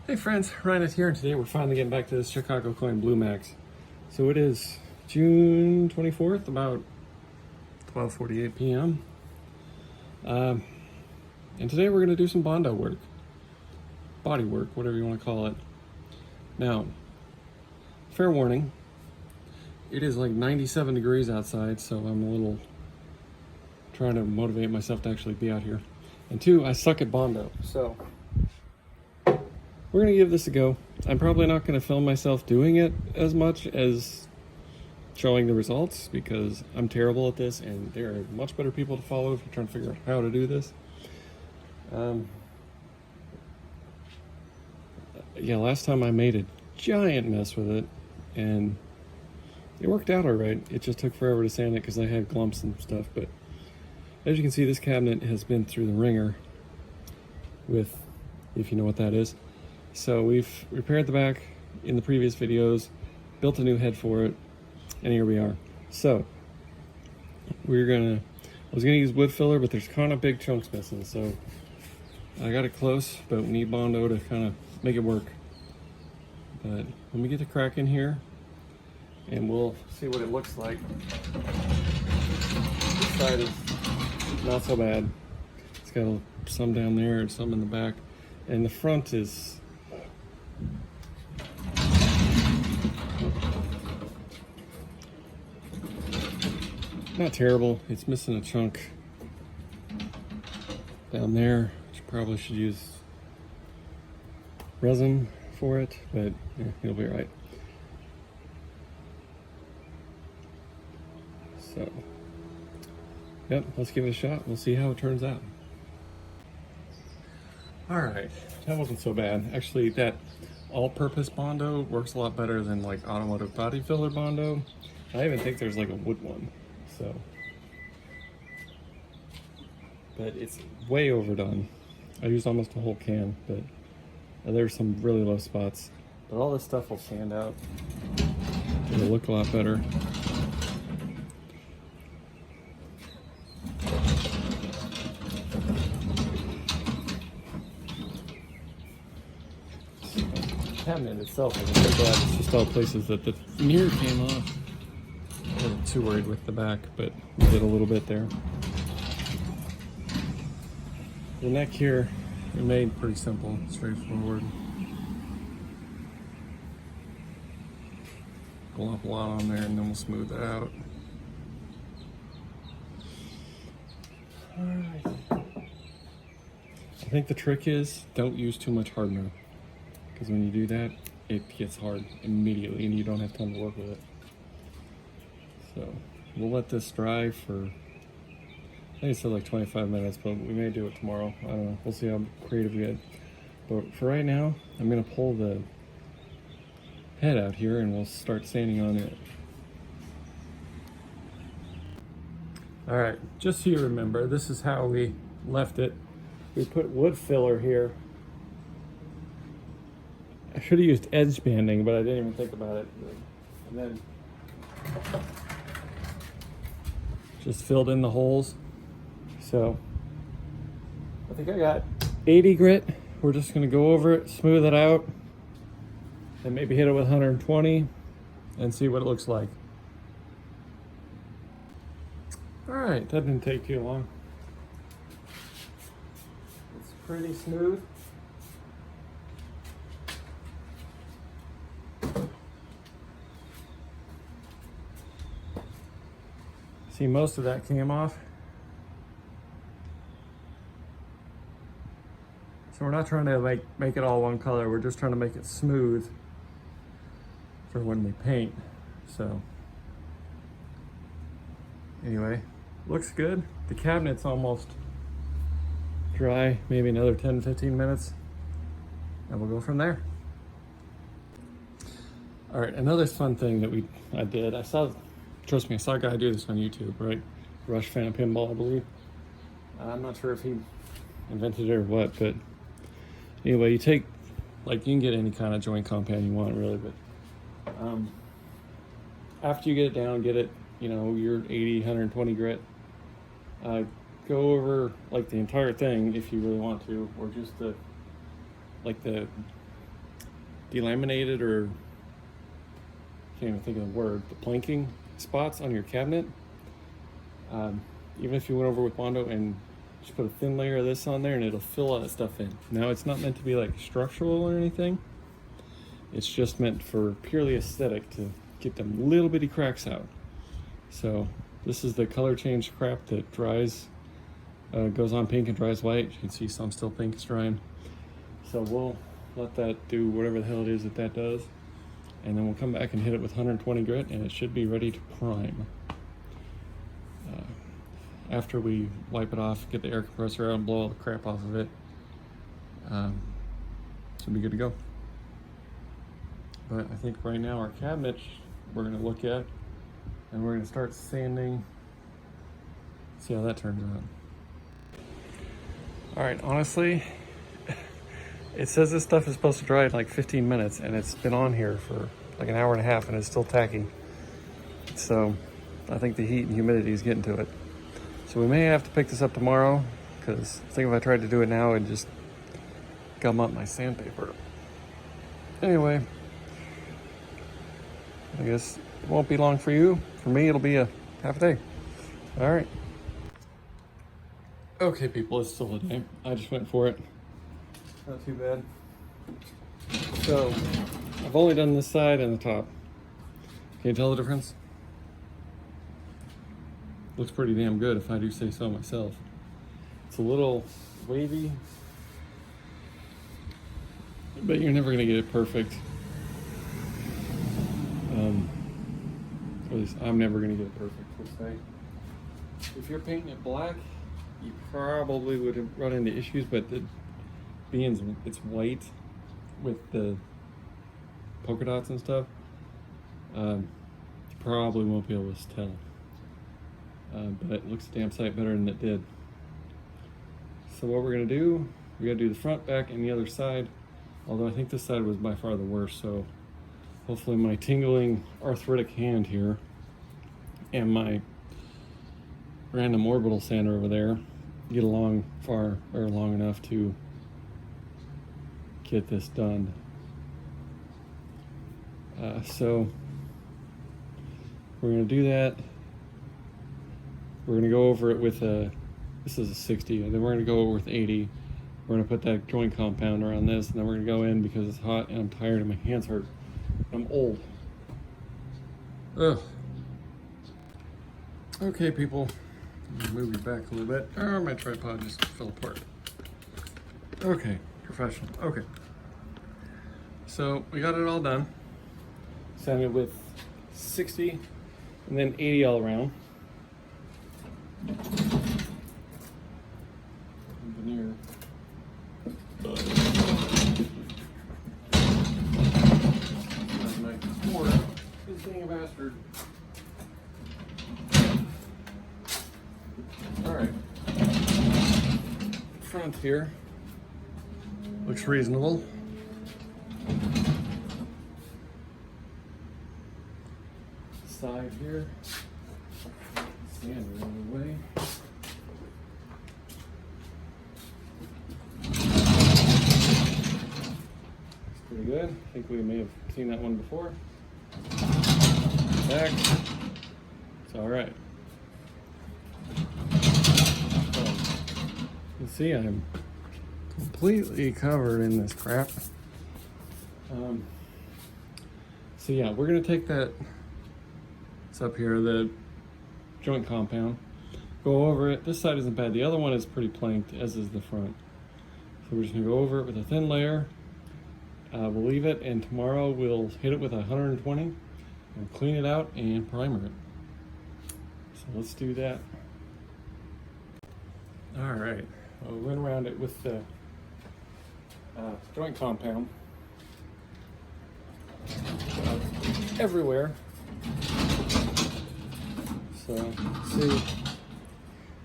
Hey friends, Ryan here, and today we're finally getting back to this Chicago coin Blue Max. So it is June 24th, about 12:48 p.m. And today we're going to do some Bondo work, body work, whatever you want to call it. Now, fair warning, it is like 97 degrees outside, so I'm a little trying to motivate myself to actually be out here. And two, I suck at Bondo, so we're gonna give this a go. I'm probably not gonna film myself doing it as much as showing the results because I'm terrible at this and there are much better people to follow if you're trying to figure out how to do this. Yeah, last time I made a giant mess with it and it worked out all right. It just took forever to sand it because I had clumps and stuff, but as you can see, this cabinet has been through the ringer with, if you know what that is. So we've repaired the back in the previous videos, built a new head for it, and here we are. So I was gonna use wood filler, but there's kind of big chunks missing. So I got it close, but we need Bondo to kind of make it work. But let me get the crack in here and we'll see what it looks like. This side is not so bad. It's got some down there and some in the back. And the front is not terrible. It's missing a chunk down there, which probably should use resin for it, but yeah, it'll be all right. So, yep, let's give it a shot. We'll see how it turns out. All right, that wasn't so bad. Actually, that all-purpose Bondo works a lot better than like automotive body filler Bondo. I even think there's like a wood one. So, but it's way overdone. I used almost a whole can, but there's some really low spots. But all this stuff will stand out. It'll look a lot better. The cabinet itself, I'm so glad it's just all places that the veneer came off. I wasn't too worried with the back, but we did a little bit there. The neck here, we made pretty simple, straightforward. Glop a lot on there and then we'll smooth that out. Alright. I think the trick is don't use too much hardener, because when you do that, it gets hard immediately and you don't have time to work with it. So we'll let this dry for, I think it said like 25 minutes, but we may do it tomorrow. I don't know. We'll see how creative we get. But for right now, I'm going to pull the head out here and we'll start sanding on it. All right, just so you remember, this is how we left it. We put wood filler here. I should have used edge banding, but I didn't even think about it. And then just filled in the holes. So I think I got 80 grit. We're just gonna go over it, smooth it out, and maybe hit it with 120 and see what it looks like. All right, that didn't take too long. It's pretty smooth. See, most of that came off. So we're not trying to make it all one color. We're just trying to make it smooth for when we paint. So anyway, looks good. The cabinet's almost dry, maybe another 10-15 minutes, and we'll go from there. All right, another fun thing that I did, trust me, I saw a guy do this on YouTube, right? Rush Fan of Pinball, I believe. I'm not sure if he invented it or what, but anyway, you take, like, you can get any kind of joint compound you want, really, but after you get it down, get it, you know, your 80, 120 grit, go over, like, the entire thing if you really want to, or just the delaminated, or can't even think of the word, the planking spots on your cabinet. Even if you went over with Bondo and just put a thin layer of this on there, and it'll fill all that stuff in. Now, it's not meant to be like structural or anything. It's just meant for purely aesthetic, to get them little bitty cracks out. So this is the color change crap that dries, goes on pink and dries white. You can see some still pink is drying. So we'll let that do whatever the hell it is that does. And then we'll come back and hit it with 120 grit, and it should be ready to prime. After we wipe it off, get the air compressor out and blow all the crap off of it, should be good to go. But I think right now our cabinet we're going to look at, and we're going to start sanding, see how that turns out. All right, honestly, it says this stuff is supposed to dry in like 15 minutes, and it's been on here for like an hour and a half, and it's still tacky. So I think the heat and humidity is getting to it. So we may have to pick this up tomorrow, because I think if I tried to do it now, it'd just gum up my sandpaper. Anyway, I guess it won't be long for you. For me, it'll be a half a day. All right. Okay, people, it's still a day. I just went for it. Not too bad. So, I've only done this side and the top. Can you tell the difference? Looks pretty damn good, if I do say so myself. It's a little wavy, but you're never gonna get it perfect. Or at least I'm never gonna get it perfect, per se. If you're painting it black, you probably would run into issues, but being it's white with the polka dots and stuff, you probably won't be able to tell. But it looks a damn sight better than it did. So what we're gonna do, we gotta do the front, back, and the other side. Although I think this side was by far the worst, so hopefully my tingling arthritic hand here and my random orbital sander over there get along long enough to get this done. So we're gonna do that. We're gonna go over it with this is a 60, and then we're gonna go over with 80. We're gonna put that joint compounder on this, and then we're gonna go in because it's hot and I'm tired and my hands hurt. I'm old. Ugh. Okay, people. Move you back a little bit. Oh, my tripod just fell apart. Okay, professional. Okay. So we got it all done. Sanded with 60 and then 80 all around. Veneer. My cord is being a bastard. Alright. Front here looks reasonable. Side here. Stand the other way. Pretty good. I think we may have seen that one before. Back. It's alright. You see, I'm completely covered in this crap. So yeah, we're gonna take that, it's up here, the joint compound, go over it. This side isn't bad. The other one is pretty planked, as is the front. So we're just gonna go over it with a thin layer. We'll leave it, and tomorrow we'll hit it with 120 and clean it out and primer it. So let's do that. All right, we went around it with the joint compound everywhere. So see,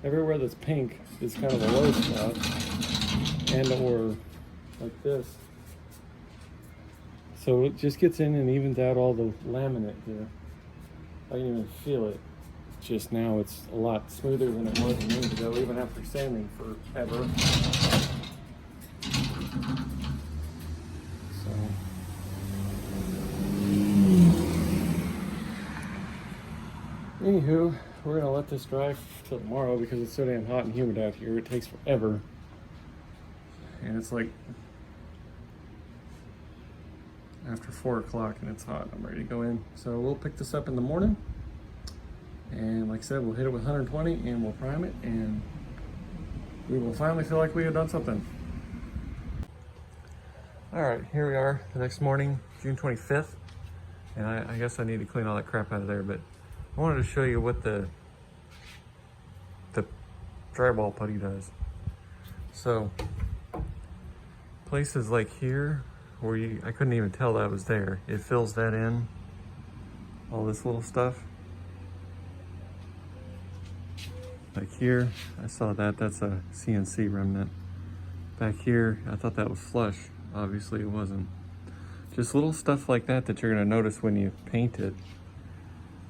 everywhere that's pink is kind of a low spot, and or like this. So it just gets in and evens out all the laminate here. I can even feel it. Just now it's a lot smoother than it was a minute ago, even after sanding forever. So Anywho, we're gonna let this dry till tomorrow because it's so damn hot and humid out here. It takes forever. And it's like after 4 o'clock and it's hot. I'm ready to go in. So we'll pick this up in the morning. And like I said, we'll hit it with 120 and we'll prime it and we will finally feel like we have done something. All right, here we are the next morning, June 25th. And I guess I need to clean all that crap out of there, but I wanted to show you what the drywall putty does. So places like here where I couldn't even tell that was there. It fills that in, all this little stuff. Like here, I saw that, that's a CNC remnant. Back here, I thought that was flush. Obviously it wasn't. Just little stuff like that that you're gonna notice when you paint it.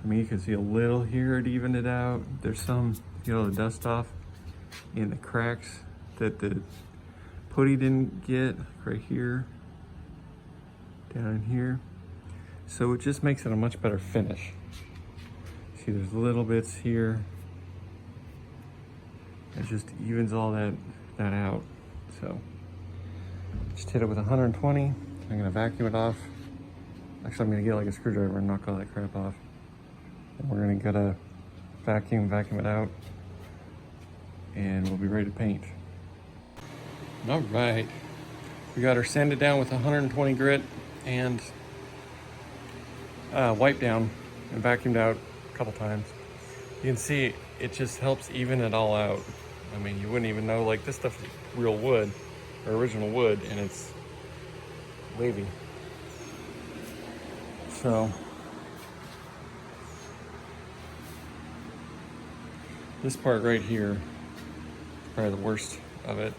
I mean, you can see a little here, it evened it out. There's some, you know, the dust off in the cracks that the putty didn't get, right here, down in here. So it just makes it a much better finish. See, there's little bits here. It just evens all that out. So just hit it with 120. I'm gonna vacuum it off. Actually, I'm gonna get like a screwdriver and knock all that crap off. And we're gonna get a vacuum it out, and we'll be ready to paint. All right, we got her sanded down with 120 grit and wiped down and vacuumed out a couple times. You can see it just helps even it all out. I mean, you wouldn't even know, like, this stuff is real wood, or original wood, and it's wavy. So this part right here is probably the worst of it,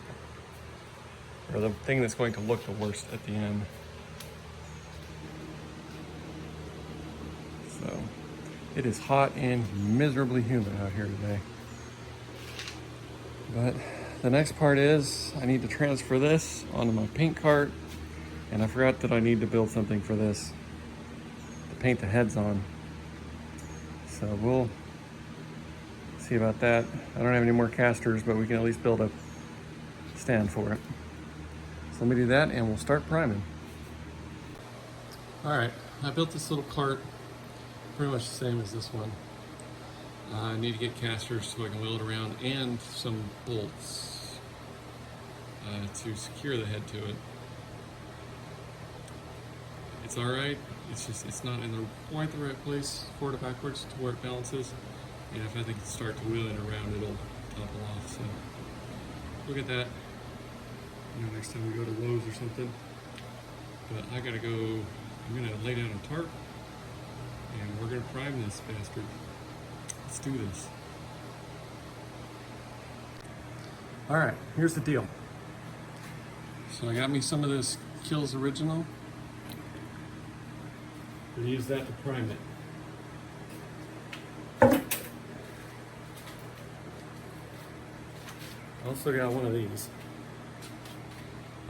or the thing that's going to look the worst at the end. So it is hot and miserably humid out here today. But the next part is I need to transfer this onto my paint cart, and I forgot that I need to build something for this to paint the heads on. So we'll see about that. I don't have any more casters, but we can at least build a stand for it. So let me do that and we'll start priming. All right, I built this little cart pretty much the same as this one. I need to get casters so I can wheel it around and some bolts to secure the head to it. It's all right. It's just, it's not in quite the right place, forward or backwards, to where it balances. And if I think it start to wheel it around, it'll topple off. So look at that. You know, next time we go to Lowe's or something. But I gotta go. I'm gonna lay down a tarp, and we're gonna prime this bastard. Let's do this. All right, here's the deal. So I got me some of this Kilz original. We'll use that to prime it. I also got one of these.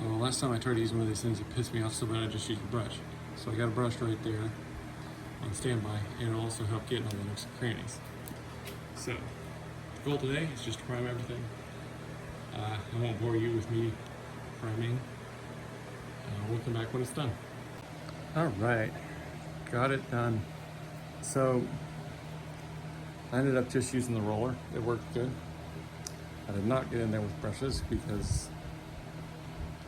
Last time I tried to use one of these things, it pissed me off so bad I just used a brush. So I got a brush right there on standby, and it'll also help get in all the nooks and crannies. So, the goal today is just to prime everything. I won't bore you with me priming. We'll come back when it's done. All right, got it done. So, I ended up just using the roller. It worked good. I did not get in there with brushes because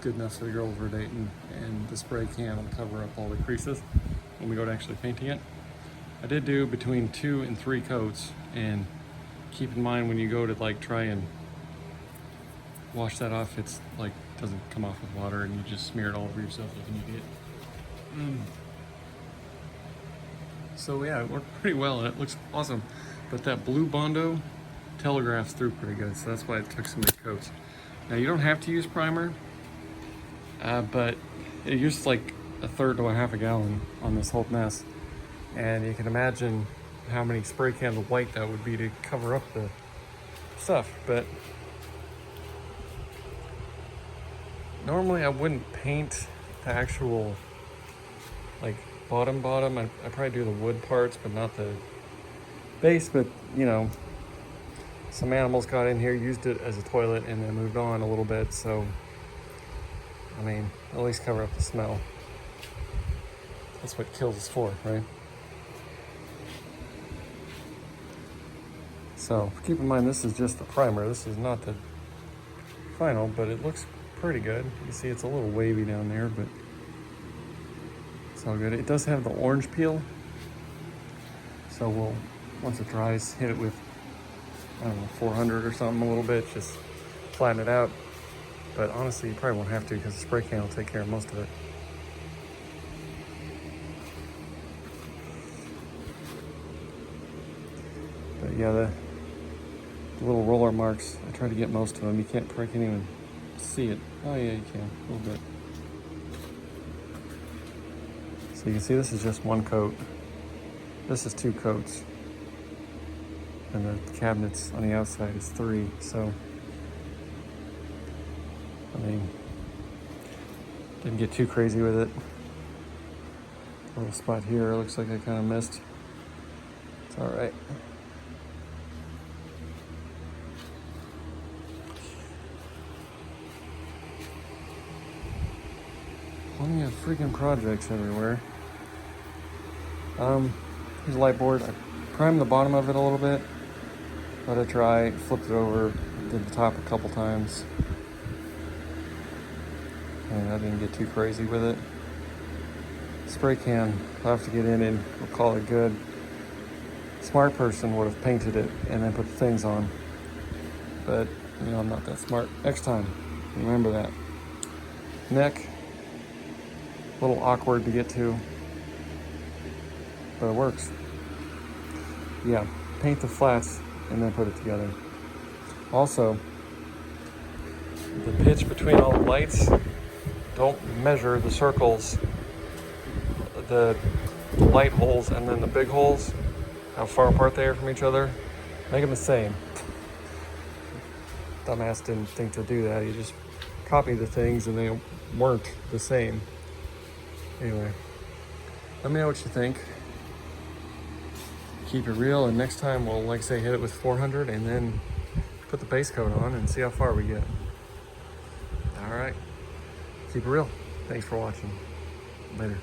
good enough for the girls were dating, and the spray can will cover up all the creases when we go to actually painting it. I did do between 2 and 3 coats, and keep in mind when you go to like try and wash that off, it's like doesn't come off with water, and you just smear it all over yourself like an idiot. So yeah, it worked pretty well and it looks awesome. But that blue Bondo telegraphs through pretty good, so that's why it took so many coats. Now you don't have to use primer, but it used like 1/3 to 1/2 gallon on this whole mess. And you can imagine how many spray cans of white that would be to cover up the stuff. But normally I wouldn't paint the actual like bottom. I probably do the wood parts, but not the base, but you know, some animals got in here, used it as a toilet, and then moved on a little bit. So, I mean, at least cover up the smell. That's what Kilz is for, right? So keep in mind, this is just the primer. This is not the final, but it looks pretty good. You see it's a little wavy down there, but it's all good. It does have the orange peel. So we'll, once it dries, hit it with, I don't know, 400 or something a little bit, just flatten it out. But honestly, you probably won't have to because the spray can will take care of most of it. But yeah, the little roller marks, I try to get most of them. You can't probably can't even see it. Oh yeah, you can, a little bit. So you can see this is just one coat. This is 2 coats. And the cabinets on the outside is 3, so I mean, didn't get too crazy with it. A little spot here, looks like I kind of missed. It's all right. Plenty of freaking projects everywhere. Here's a light board. I primed the bottom of it a little bit, let it dry, flipped it over, did the top a couple times. And I didn't get too crazy with it. Spray can, I'll have to get in and we'll call it good. Smart person would have painted it and then put the things on. But, you know, I'm not that smart. Next time, remember that. Neck, a little awkward to get to, but it works. Yeah, paint the flats and then put it together. Also, the pitch between all the lights, don't measure the circles, the light holes and then the big holes, how far apart they are from each other. Make them the same. Dumbass didn't think to do that. He just copied the things and they weren't the same. Anyway, let me know what you think. Keep it real, and next time we'll, like say, hit it with 400 and then put the base coat on and see how far we get. All right, keep it real. Thanks for watching. Later.